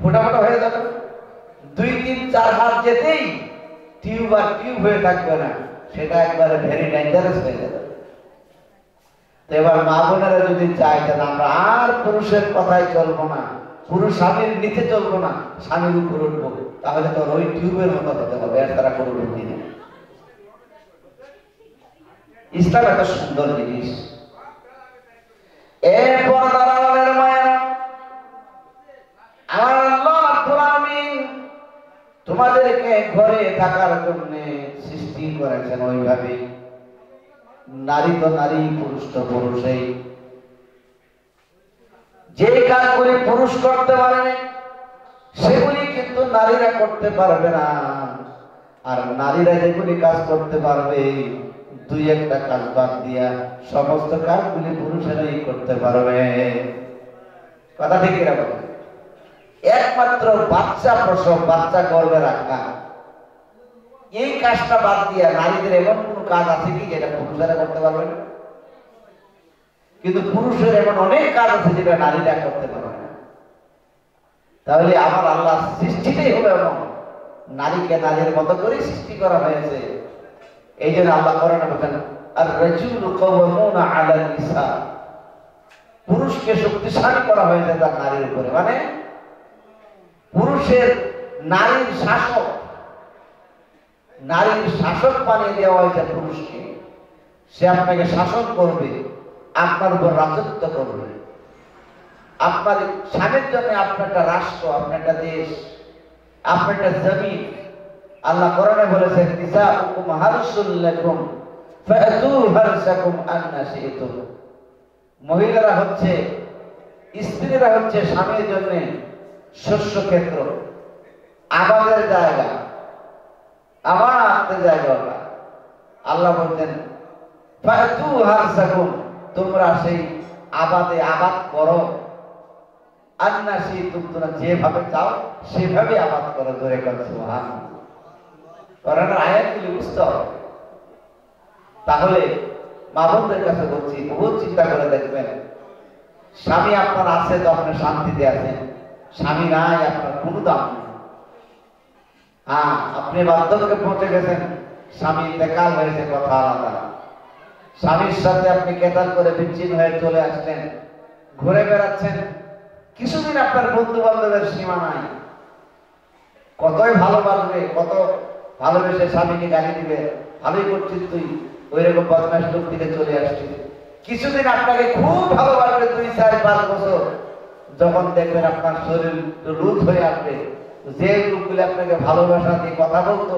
ফোটা ফোটা হয়ে যাবে, 2, 3, 4 হাত যেতেই টিউব আর টিউব হয়ে থাকবে না, সেটা একবারে ভেরি ডেঞ্জারাস হয়ে যাবে। তো এবার মা বোনেরা যদি চায় যে আমরা আর পুরুষের কথাই চলবো না, পুরুষ স্বামীর নিচে চলবো না, স্বামীর উপর উঠবো, তাহলে তো ওই টিউবের মতো হতে হবে, এর তারা কোনো বুদ্ধি নেই। ইসলাম একটা সুন্দর জিনিস। এরপর দালালের মায়েরা, আমার আল্লাহ রাব্বুল আলামিন তোমাদেরকে ঘরে থাকার জন্য সৃষ্টি করেছেন ওইভাবে। নারী তো নারী, পুরুষ তো পুরুষই। যে কাজগুলি পুরুষ করতে পারবে সেগুলি কিন্তু নারীরা করতে পারবে না, আর নারীরা যেগুলি কাজ করতে পারবে 2-1টা কাজ বাদ দিয়া সমস্ত কাজগুলি পুরুষেরাই করতে পারবে। কথা ঠিক কিনা বলেন? একমাত্র বাচ্চা প্রসব, বাচ্চা গর্ভে রাখা, এই কাজটা বাদ দিয়া নারীদের এমন কোন কাজ আছে কি যেটা পুরুষেরা করতে পারবে না? কিন্তু পুরুষের এমন অনেক কাজ আছে যেটা নারীরা করতে পারবে না। তাহলে আমার আল্লাহ সৃষ্টিটাই হবে এমন, নারীকে নারীর মতো করে সৃষ্টি করা হয়েছে। এই জন্য আল্লাহ কোরআনে বলেন, আর রাজুলু কাওয়ামুনা আলা নিসা, পুরুষকে শক্তিশালী করা হয়েছে তার নারীর উপরে। মানে পুরুষের নারীর শাসক, নারীর শাসক বানিয়ে দেওয়া হয়েছে পুরুষকে। সে আপনাকে শাসন করবে, আপনার উপর রাজত্ব করবে। আপনার স্বামীর জন্য আপনার একটা রাষ্ট্র, আপনার একটা দেশ, আপনার একটা জমিন। আল্লাহ কোরআনে বলেছেন, নিসাউকুম হারসুল লাকুম ফাতু হারসাকুম আন্না শি'তুম। মহিলারা হচ্ছে, স্ত্রীরা হচ্ছে স্বামীর জন্য শস্য ক্ষেত্র, আবাদের জায়গা, আবাদের জায়গা। আল্লাহ বলছেন, ফাতু হারসাকুম, তোমরা সেই আবাদে আবাদ করো, আন্না শি'তুম, তোমরা যেভাবে চাও সেভাবে আবাদ করো। ধরে কর সুবহানাল্লাহ। কোরআনের আয়াতগুলি বুঝতে হবে। তাহলে মা বোনদের কাছে বলছি, বহুত চিন্তা করে দেখবেন, স্বামী আপনার আছে তো আপনি শান্তিতে আছেন, স্বামী নাই আপনার কোনো দাম নেই। হ্যাঁ, আপনি বার্ধক্যে পৌঁছে গেছেন, স্বামী ইন্তেকাল হয়েছে, কথা আলাদা। স্বামীর সাথে আপনি কেতাল করে বিচ্ছিন্ন হয়ে চলে আসলেন, ঘুরে বেড়াচ্ছেন, কিছুদিন আপনার বন্ধু বান্ধবের সীমা নাই। কতই ভালোবাসবে, কত ভালোবেসে স্বামীকে গালি দিবে, ভালোই করছিস তুই, ওই রকম বদমাশ লোক দিকে চলে আসছিস। কিছুদিন আপনাকে খুব ভালোবাসবে, 2-4-5 বছর, যখন দেখবেন আপনার শরীর রুদ হয়ে আসবে, যে লোকগুলি আপনাকে ভালোবাসা দিয়ে কথা বলতো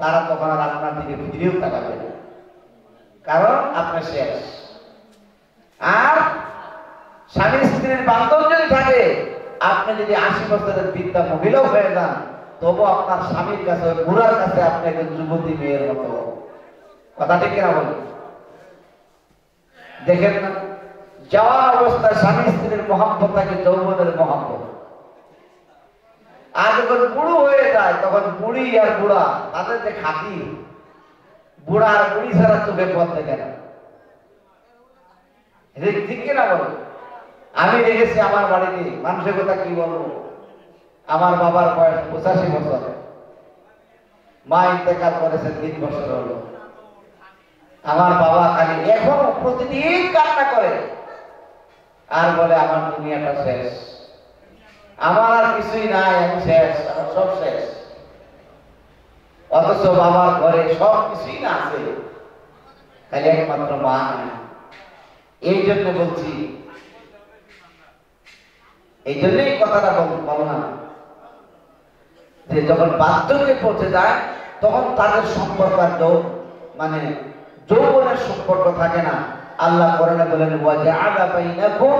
তারা তখন আর আপনার দিকে ফিরেও তাকাবে না, কারণ আপনার শেষ। আর স্বামী স্ত্রীর বান্ধব যদি থাকে, আপনি যদি 80 বছরের বৃদ্ধা মহিলাও হয়ে যান, তবু আপনার স্বামীর কাছে, ওই বুড়ার কাছে আপনি একজন যুবতী মেয়ের মতো। কথা ঠিক কিনা বলেন? দেখেন না, জওয়ান অবস্থায় স্বামী স্ত্রীর মহব্বত থাকে যৌবনের মহব্বত, আর যখন বুড়ো হয়ে যায় তখন বুড়ি আর বুড়া তাদের যে খাতি, বুড়া আর বুড়ি ছাড়া চোখে পথ দেখে না। ঠিক কিনা বলেন? আমি দেখেছি আমার বাড়িতে, মানুষের কথা কি বলবো, আমার বাবার বয়স 85 বছর, মা ইন্তেকাল করেছেন 3 বছর হলো। আমার বাবা খালি এখনো প্রতিদিন কান্না করে আর বলে, আমার দুনিয়াটা শেষ, আমার আর কিছুই নাই, আমি শেষ, আমার সব শেষ। অথচ বাবার ঘরে সব কিছুই না আছে, খালি একমাত্র মা নাই। এই জন্য বলছি, এই জন্যই কথাটা বলো না যে যখন বার্ধক্যে পৌঁছে যায় তখন তাদের সম্পর্ক মানে যৌবনের সম্পর্ক থাকে না। আল্লাহ কোরআনে বলেন, ওয়াজআলা বাইনাকুম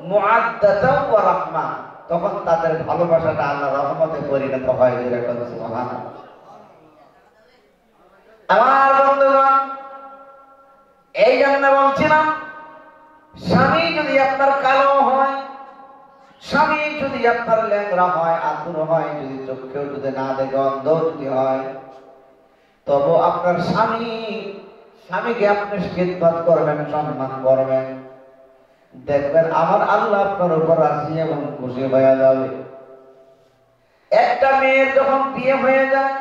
মুআদ্দাতাও ওয়া রাহমা, তখন তাদের ভালোবাসাটা আল্লাহর রহমতে পরিণত হয়। যেরকম সুবহানাল্লাহ। আমার বন্ধুগণ, এই জন্য বলছিলাম, স্বামী যদি আপনার কালো হয়, স্বামী যদি আপনার ল্যাংড়া হয়, আতুর হয়, যদি চোখেও যদি না দেখে অন্ধ যদি হয়, তবু আপনার স্বামীকে আপনি খিদমত করবেন, সম্মান করবেন, দেখবেন আমার আল্লাহ আপনার উপর রাজি এবং খুশি হয়ে যাবে। একটা মেয়ের যখন বিয়ে হয়ে যায়,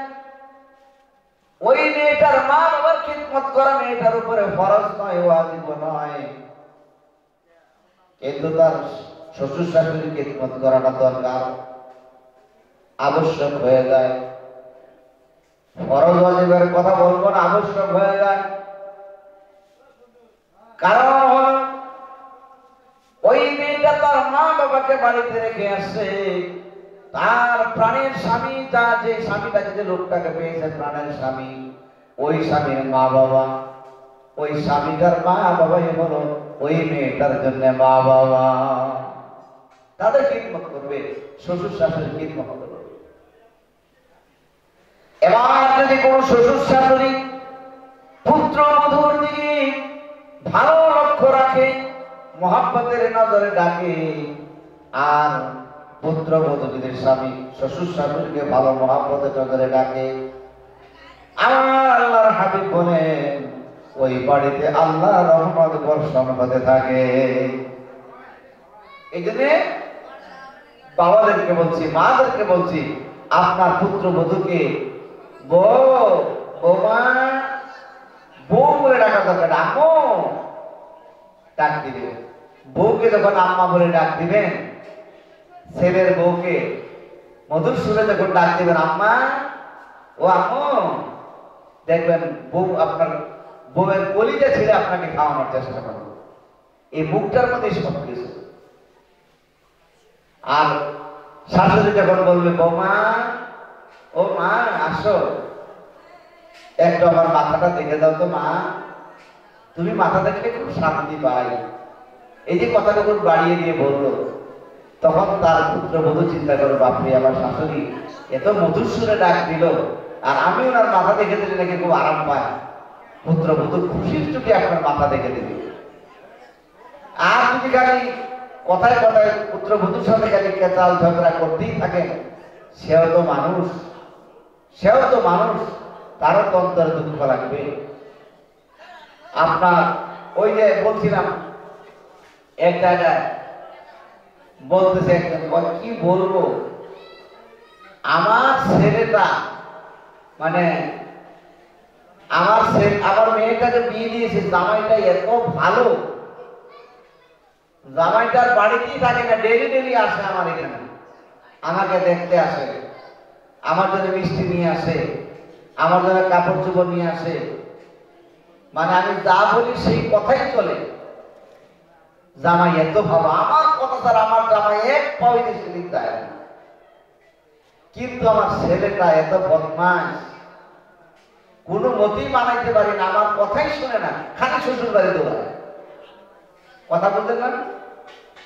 ওই মেয়েটার মা বাবার খিদমত করা মেয়েটার উপরে ফরজ নয়, ওয়াজিব নয়, কিন্তু তার শ্বশুর শাশুড়ির খিদমত করাটা দরকার, আবশ্যক হয়ে যায়। ফরজ ওয়াজিবের কথা বলবো না, আবশ্যক হয়ে যায়। কারণ হলো ওই মেয়েটা তার মা বাবাকে বাড়িতে রেখে আসছে, তার প্রাণের স্বামী, তার যে স্বামীটাকে, যে লোকটাকে পেয়েছে প্রাণের স্বামী, ওই স্বামীর মা বাবা, ওই স্বামীটার মা বাবাই হলো ওই মেয়েটার জন্য মা বাবা। তাদের খিদমত করবে, শ্বশুর শাশুড়ির খিদমত করবে। এবার যদি কোন শ্বশুর শাশুড়ি পুত্র বধূর দিকে ভালো লক্ষ্য রাখে, মহাব্বতের নজরে ডাকে, আর পুত্র বধূ যদি স্বামী শ্বশুর শাশুড়িকে ভালো মহাব্বতের নজরে ডাকে, আমার আল্লাহর হাবিব বলেন ওই বাড়িতে আল্লাহর রহমত বর্ষণ হতে থাকে। এই জন্য বাবাদেরকে বলছি, মাদেরকে বলছি, আপনার পুত্র বধূকে বৌমা, বউ বলে ডাকা দরকার, আম্মু ডাক দিবেন। বউকে যখন আম্মা বলে ডাক দিবেন, ছেলের বউকে মধুর সুরে যখন ডাক দিবেন আম্মা, ও আম্মু, দেখবেন বউ আপনার বউয়ের কলিজা ছেড়ে আপনাকে খাওয়ানোর চেষ্টা করবে। এই মুখটার মধ্যে সব কিছু। আর শাশুড়ি যখন বলবে বৌমা, ও মা আসো, একটু আমার মাথাটা দেখে দাও তো মা, তুমি মাথা দেখলে খুব শান্তি পাই, এই যে কথাটুকু বাড়িয়ে দিয়ে বললো, তখন তার পুত্র বধূ চিন্তা করো, বাপরে আমার শাশুড়ি এত মধুর সুরে ডাক দিল, আর আমি ওনার মাথা দেখে দিলে নাকি খুব আরাম পায়। পুত্র বধূ খুশির চোখে আপনার মাথা দেখে দিবে। আর যদি খালি কথায় কথায় পুত্র বধূর সাথে খালি কেচাল ঝগড়া করতেই থাকেন, সেও তো মানুষ, সেও তো মানুষ, তারও তো অন্তরে দুঃখ লাগবে। আপনার ওই যে বলছিলাম, এক জায়গায় বলতেছে একজন, কি বলবো, আমার ছেলেটা মানে আমার মেয়েটাকে বিয়ে দিয়েছে, জামাইটা এত ভালো, জামাইটার বাড়িতেই থাকে না, ডেলি ডেলি আসে আমার এখানে, আমাকে দেখতে আসে, আমার জন্য মিষ্টি নিয়ে আসে, আমার জন্য কাপড় চোপড় নিয়ে আসে, মানে আমি যা বলি সেই কথাই চলে। জামাই এত ভালো, আমার কথা স্যার, আমার জামাই এক পাউনি সেদিক দেয় না, কিন্তু আমার ছেলেটা এত বদমাশ, কোনো মতেই মানাইতে পারি না, আমার কথাই শুনে না, খালি শ্বশুর বাড়ি দৌড়ায়। কথা বলতেন না,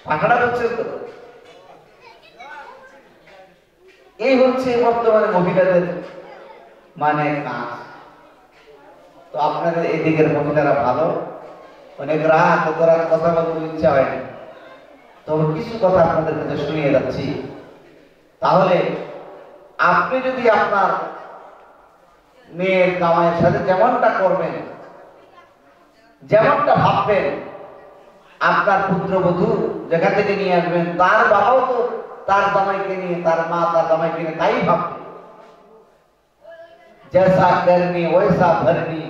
পাখাটা বলছেন তো। এই হচ্ছে বর্তমানে মহিলাদের মানে কাজ। তো আপনাদের এই দিকের মহিলারা ভালো, অনেক রাত কথা বলতে ইচ্ছা হয় না, তবে কিছু কথা আপনাদের কাছে শুনিয়ে যাচ্ছি। তাহলে আপনি যদি আপনার মেয়ের জামাইয়ের সাথে যেমনটা করবেন, যেমনটা ভাববেন, আপনার পুত্রবধূ যেখান থেকে নিয়ে আসবেন, তার বাবাও তো তার জামাইকে নিয়ে, তার মা তার জামাইকে নিয়ে তাই ভাববে। जैसा करनी वैसा भरनी,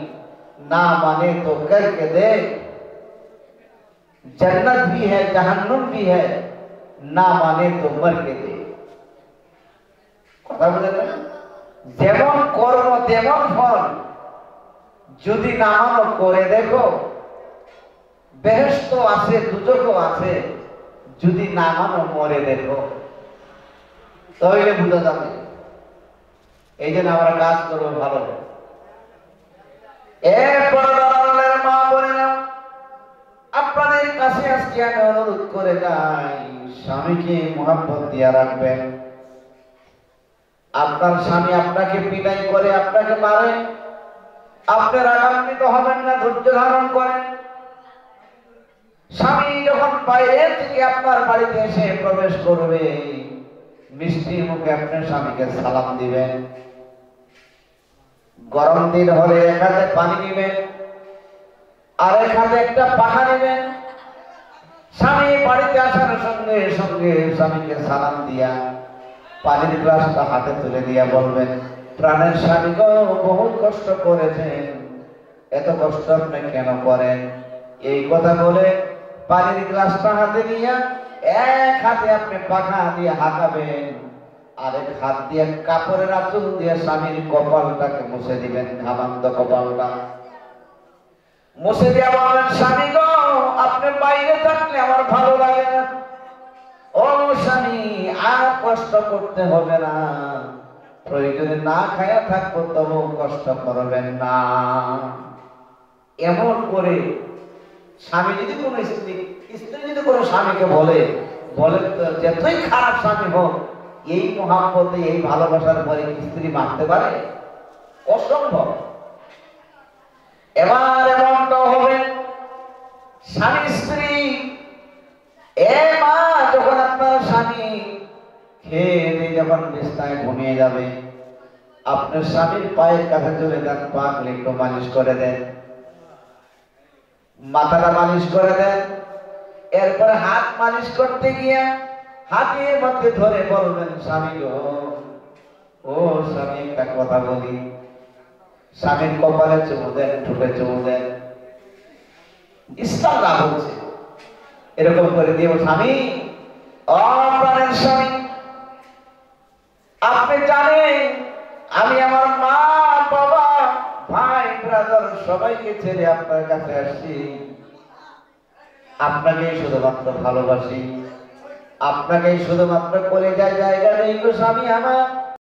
ना माने तो करके दे, जन्नत भी है जहन्नुम भी है, ना माने तो मर के दे। কথা বুঝলেন? যেমন কর্ম তেমন ফল, যদি না মানো করে দেখো, বেহেশত আছে দুজকও আছে, যদি না মানো মরে দেখো, তাহলে বুঝা যাবে। এই জন্য আমরা কাজ করবো ভালো। এরপর মা বোনেরা, আপনাদের কাছে আজকে আমি অনুরোধ করে যাই, স্বামীকে মহব্বত দিয়া রাখবেন। আপনার স্বামী আপনাকে পিটাই করে, আপনাকে মারে, আপনি রাগান্বিত হবেন না, ধৈর্য ধারণ করেন। স্বামী যখন বাইরে থেকে আপনার বাড়িতে এসে প্রবেশ করবে, মিষ্টি মুখে আপনার স্বামীকে সালাম দিবেন। গরম দিন হলে এক হাতে পানি নিবেন, আর এক হাতে একটা পাখা নেবেন। স্বামী বাড়িতে আসার সঙ্গে সঙ্গে স্বামীকে সালাম দিয়া পানির গ্লাসটা হাতে তুলে দিয়ে বলবেন, প্রাণের স্বামী গো, বহু কষ্ট করেছেন, এত কষ্ট আপনি কেন করেন? এই কথা বলে পানির গ্লাসটা হাতে নিয়ে এক হাতে আপনি পাখা দিয়ে হাঁকাবেন, আরেক হাত দিয়ে কাপড়ের আঁচল দিয়ে স্বামীর কপালটাকে মুছে দিবেন, ঘামান্ত কপালটা মুছে দিয়ে বলবেন, স্বামী গো, আপনি বাইরে থাকলে আমার ভালো লাগে না। ও স্বামী, আর কষ্ট করতে হবে না, প্রয়োজনে না খায়া থাকবো, তবু কষ্ট করবেন না। এমন করে স্বামী যদি কোনো স্ত্রী যদি কোনো স্বামীকে বলে যতই খারাপ স্বামী হোক, এই মহাব্বতে এই ভালোবাসার পরে স্ত্রী মারতে পারে? অসম্ভব। এবার এমনটা হবে, স্বামী স্ত্রী, এ মা, যখন আপনার স্বামী খেয়ে দিয়ে যখন বিছানায় ঘুমিয়ে যাবে, আপনার স্বামীর পায়ের কাছে চলে যান, পাগলে একটু মালিশ করে দেন, মাথাটা মালিশ করে দেন। এরপরে হাত মালিশ করতে গিয়ে হাতের মধ্যে ধরে বলবেন, স্বামী গো, ও স্বামী, একটা কথা বলি। স্বামীর কপালে চুমু দেন, ঠোঁটে চুমু দেন। ইসলাম না বলছে এরকম করে দিয়ে, স্বামী, ও প্রাণের স্বামী, আপনি জানেন আমি আমার মা, বাবা, ভাই, ব্রাদার সবাইকে ছেড়ে আপনার কাছে আসছি, আপনাকে শুধুমাত্র ভালোবাসি, আপনাকে শুধুমাত্র কলেজায় জায়গা নেই গো স্বামী আমার।